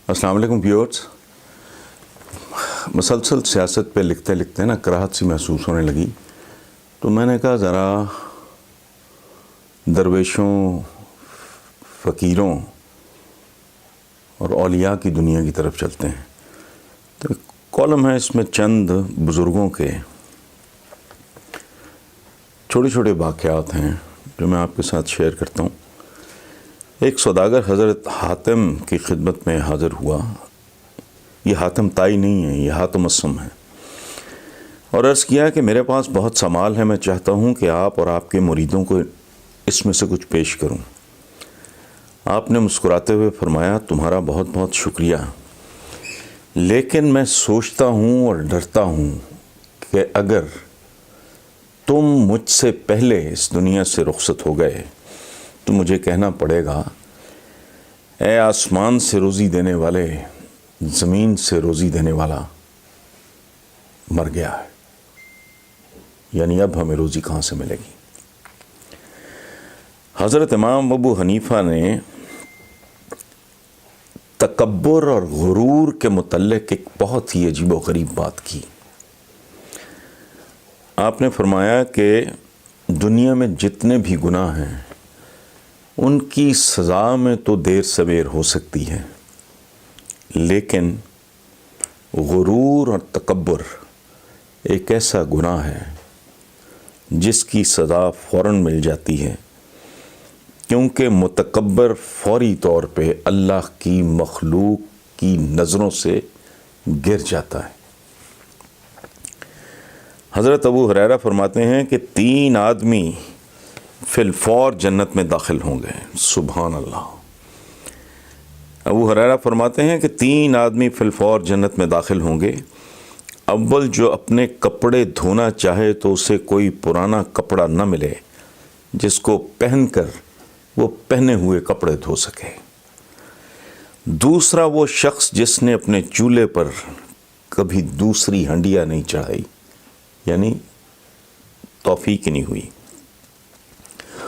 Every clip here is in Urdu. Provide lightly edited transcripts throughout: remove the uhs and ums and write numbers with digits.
السلام علیکم ویورز. مسلسل سیاست پہ لکھتے لکھتے نا کراہت سی محسوس ہونے لگی، تو میں نے کہا ذرا درویشوں، فقیروں اور اولیاء کی دنیا کی طرف چلتے ہیں. تو ایک کالم ہے، اس میں چند بزرگوں کے چھوٹے چھوٹے واقعات ہیں جو میں آپ کے ساتھ شیئر کرتا ہوں. ایک سوداگر حضرت حاتم کی خدمت میں حاضر ہوا. یہ حاتم تائی نہیں ہے، یہ حاتم اسم ہے، اور عرض کیا کہ میرے پاس بہت سا مال ہے، میں چاہتا ہوں کہ آپ اور آپ کے مریدوں کو اس میں سے کچھ پیش کروں. آپ نے مسکراتے ہوئے فرمایا تمہارا بہت بہت شکریہ، لیکن میں سوچتا ہوں اور ڈرتا ہوں کہ اگر تم مجھ سے پہلے اس دنیا سے رخصت ہو گئے تو مجھے کہنا پڑے گا اے آسمان سے روزی دینے والے، زمین سے روزی دینے والا مر گیا ہے، یعنی اب ہمیں روزی کہاں سے ملے گی. حضرت امام ابو حنیفہ نے تکبر اور غرور کے متعلق ایک بہت ہی عجیب و غریب بات کی. آپ نے فرمایا کہ دنیا میں جتنے بھی گناہ ہیں ان کی سزا میں تو دیر سویر ہو سکتی ہے، لیکن غرور اور تکبر ایک ایسا گناہ ہے جس کی سزا فوراً مل جاتی ہے، کیونکہ متکبر فوری طور پہ اللہ کی مخلوق کی نظروں سے گر جاتا ہے. حضرت ابو ہریرہ فرماتے ہیں کہ 3 آدمی فی الفور جنت میں داخل ہوں گے. سبحان اللہ. ابو ہریرہ فرماتے ہیں کہ 3 آدمی فی الفور جنت میں داخل ہوں گے. اول جو اپنے کپڑے دھونا چاہے تو اسے کوئی پرانا کپڑا نہ ملے جس کو پہن کر وہ پہنے ہوئے کپڑے دھو سکے. دوسرا وہ شخص جس نے اپنے چولہے پر کبھی دوسری ہنڈیا نہیں چڑھائی، یعنی توفیق نہیں ہوئی.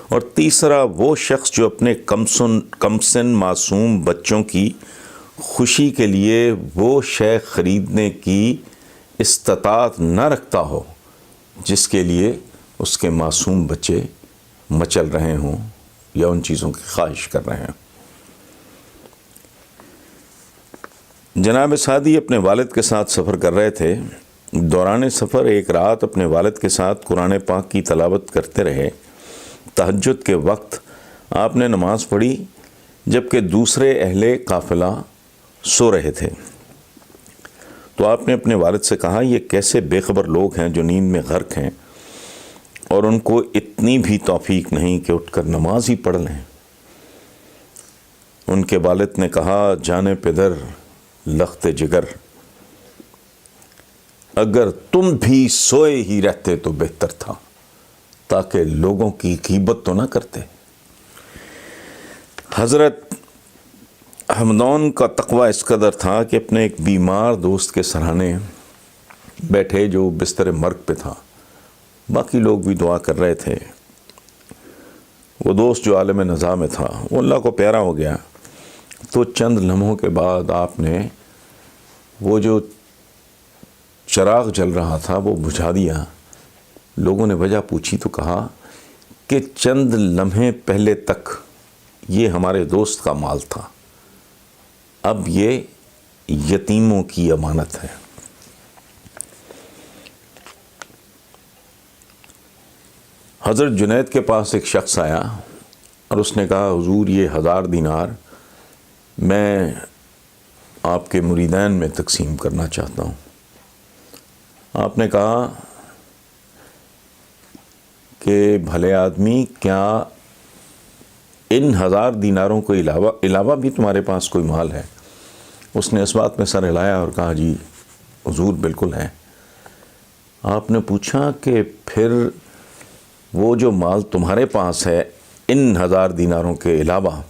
اور تیسرا وہ شخص جو اپنے کم سن معصوم بچوں کی خوشی کے لیے وہ شے خریدنے کی استطاعت نہ رکھتا ہو جس کے لیے اس کے معصوم بچے مچل رہے ہوں یا ان چیزوں کی خواہش کر رہے ہیں. جناب سعدی اپنے والد کے ساتھ سفر کر رہے تھے. دوران سفر ایک رات اپنے والد کے ساتھ قرآن پاک کی تلاوت کرتے رہے. تہجد کے وقت آپ نے نماز پڑھی جبکہ دوسرے اہل قافلہ سو رہے تھے. تو آپ نے اپنے والد سے کہا یہ کیسے بے خبر لوگ ہیں جو نیند میں غرق ہیں اور ان کو اتنی بھی توفیق نہیں کہ اٹھ کر نماز ہی پڑھ لیں. ان کے والد نے کہا جانے پدر لخت جگر، اگر تم بھی سوئے ہی رہتے تو بہتر تھا، تاکہ لوگوں کی غیبت تو نہ کرتے. حضرت حمدان کا تقوی اس قدر تھا کہ اپنے ایک بیمار دوست کے سرہانے بیٹھے جو بستر مرگ پہ تھا. باقی لوگ بھی دعا کر رہے تھے. وہ دوست جو عالم نزاع میں تھا وہ اللہ کو پیارا ہو گیا. تو چند لمحوں کے بعد آپ نے وہ جو چراغ جل رہا تھا وہ بجھا دیا. لوگوں نے وجہ پوچھی تو کہا کہ چند لمحے پہلے تک یہ ہمارے دوست کا مال تھا، اب یہ یتیموں کی امانت ہے. حضرت جنید کے پاس ایک شخص آیا اور اس نے کہا حضور یہ 1000 دینار میں آپ کے مریدین میں تقسیم کرنا چاہتا ہوں. آپ نے کہا کہ بھلے آدمی، کیا ان 1000 دیناروں کو علاوہ بھی تمہارے پاس کوئی مال ہے؟ اس نے اس بات میں سر ہلایا اور کہا جی حضور بالکل ہے. آپ نے پوچھا کہ پھر وہ جو مال تمہارے پاس ہے ان 1000 دیناروں کے علاوہ،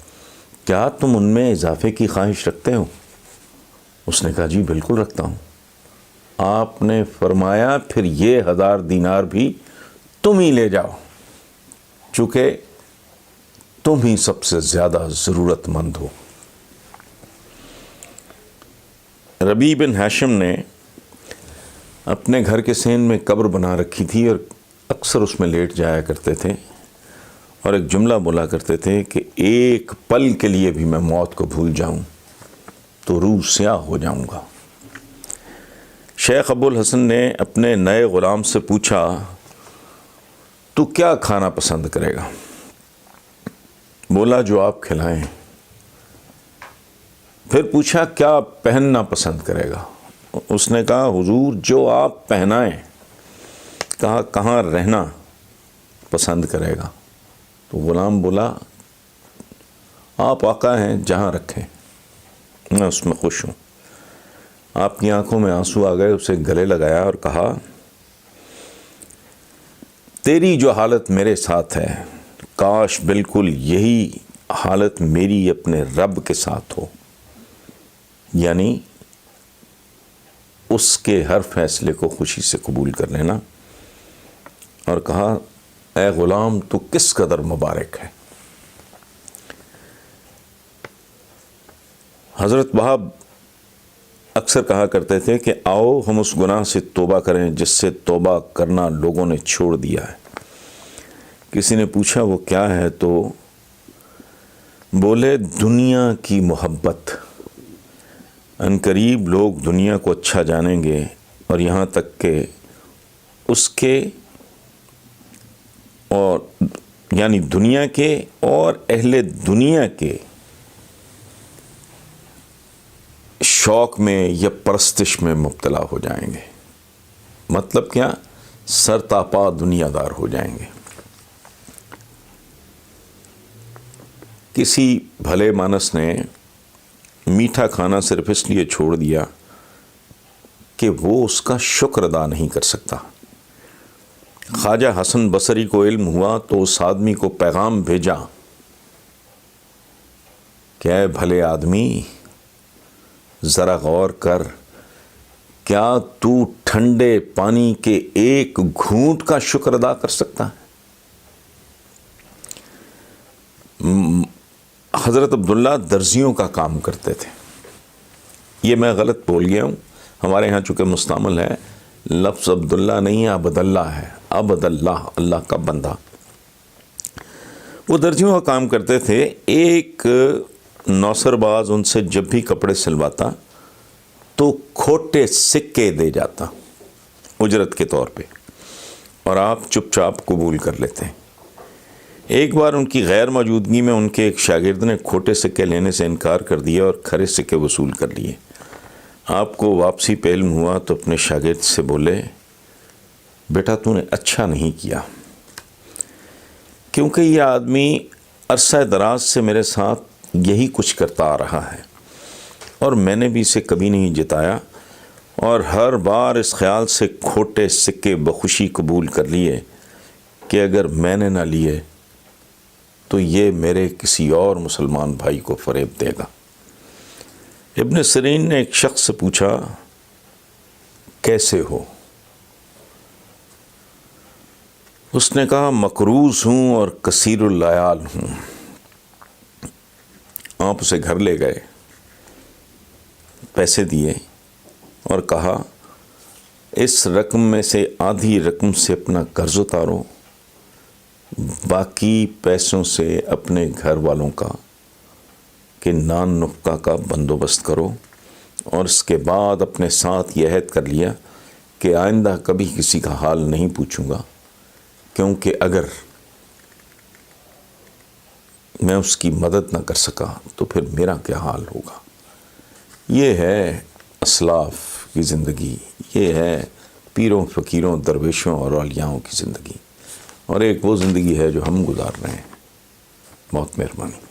کیا تم ان میں اضافے کی خواہش رکھتے ہو؟ اس نے کہا جی بالکل رکھتا ہوں. آپ نے فرمایا پھر یہ 1000 دینار بھی تم ہی لے جاؤ، چونکہ تم ہی سب سے زیادہ ضرورت مند ہو. ربیع بن ہاشم نے اپنے گھر کے سین میں قبر بنا رکھی تھی اور اکثر اس میں لیٹ جایا کرتے تھے اور ایک جملہ بولا کرتے تھے کہ ایک پل کے لیے بھی میں موت کو بھول جاؤں تو روح سیاہ ہو جاؤں گا۔ شیخ ابو الحسن نے اپنے نئے غلام سے پوچھا تو کیا کھانا پسند کرے گا؟ بولا جو آپ کھلائیں۔ پھر پوچھا کیا پہننا پسند کرے گا؟ اس نے کہا حضور جو آپ پہنائیں۔ کہا کہاں رہنا پسند کرے گا؟ تو غلام بولا آپ آقا ہیں، جہاں رکھیں میں اس میں خوش ہوں۔ آپ کی آنکھوں میں آنسو آ گئے، اسے گلے لگایا اور کہا تیری جو حالت میرے ساتھ ہے کاش بالکل یہی حالت میری اپنے رب کے ساتھ ہو، یعنی اس کے ہر فیصلے کو خوشی سے قبول کر لینا۔ اور کہا اے غلام تو کس قدر مبارک ہے۔ حضرت وہاب اکثر کہا کرتے تھے کہ آؤ ہم اس گناہ سے توبہ کریں جس سے توبہ کرنا لوگوں نے چھوڑ دیا ہے۔ کسی نے پوچھا وہ کیا ہے تو بولے دنیا کی محبت۔ عنقریب لوگ دنیا کو اچھا جانیں گے اور یہاں تک کہ اس کے اور یعنی دنیا کے اور اہل دنیا کے شوق میں یا پرستش میں مبتلا ہو جائیں گے۔ مطلب کیا؟ سرتاپا دنیا دار ہو جائیں گے۔ کسی بھلے مانس نے میٹھا کھانا صرف اس لیے چھوڑ دیا کہ وہ اس کا شکر ادا نہیں کر سکتا۔ خواجہ حسن بصری کو علم ہوا تو اس آدمی کو پیغام بھیجا کہ اے بھلے آدمی ذرا غور کر، کیا تو ٹھنڈے پانی کے ایک گھونٹ کا شکر ادا کر سکتا ہے؟ حضرت عبداللہ درزیوں کا کام کرتے تھے۔ یہ میں غلط بول گیا ہوں، ہمارے ہاں چونکہ مستعمل ہے، لفظ عبداللہ نہیں ہے، عبد اللہ ہے، عبد اللہ، اللہ کا بندہ۔ وہ درزیوں کا کام کرتے تھے۔ ایک نوسر باز ان سے جب بھی کپڑے سلواتا تو کھوٹے سکے دے جاتا اجرت کے طور پہ، اور آپ چپ چاپ قبول کر لیتے ہیں۔ ایک بار ان کی غیر موجودگی میں ان کے ایک شاگرد نے کھوٹے سکے لینے سے انکار کر دیا اور کھرے سکے وصول کر لیے۔ آپ کو واپسی پہ علم ہوا تو اپنے شاگرد سے بولے بیٹا تو نے اچھا نہیں کیا، کیونکہ یہ آدمی عرصہ دراز سے میرے ساتھ یہی کچھ کرتا آ رہا ہے اور میں نے بھی اسے کبھی نہیں جتایا، اور ہر بار اس خیال سے کھوٹے سکے بخوشی قبول کر لیے کہ اگر میں نے نہ لیے تو یہ میرے کسی اور مسلمان بھائی کو فریب دے گا۔ ابن سیرین نے ایک شخص سے پوچھا کیسے ہو؟ اس نے کہا مقروض ہوں اور کثیر العیال ہوں۔ آپ اسے گھر لے گئے، پیسے دیے اور کہا اس رقم میں سے آدھی رقم سے اپنا قرض اتارو، باقی پیسوں سے اپنے گھر والوں کا کہ نان نفقہ کا بندوبست کرو، اور اس کے بعد اپنے ساتھ یہ عہد کر لیا کہ آئندہ کبھی کسی کا حال نہیں پوچھوں گا، کیونکہ اگر میں اس کی مدد نہ کر سکا تو پھر میرا کیا حال ہوگا۔ یہ ہے اسلاف کی زندگی، یہ ہے پیروں فقیروں درویشوں اور اولیاؤں کی زندگی، اور ایک وہ زندگی ہے جو ہم گزار رہے ہیں۔ بہت مہربانی۔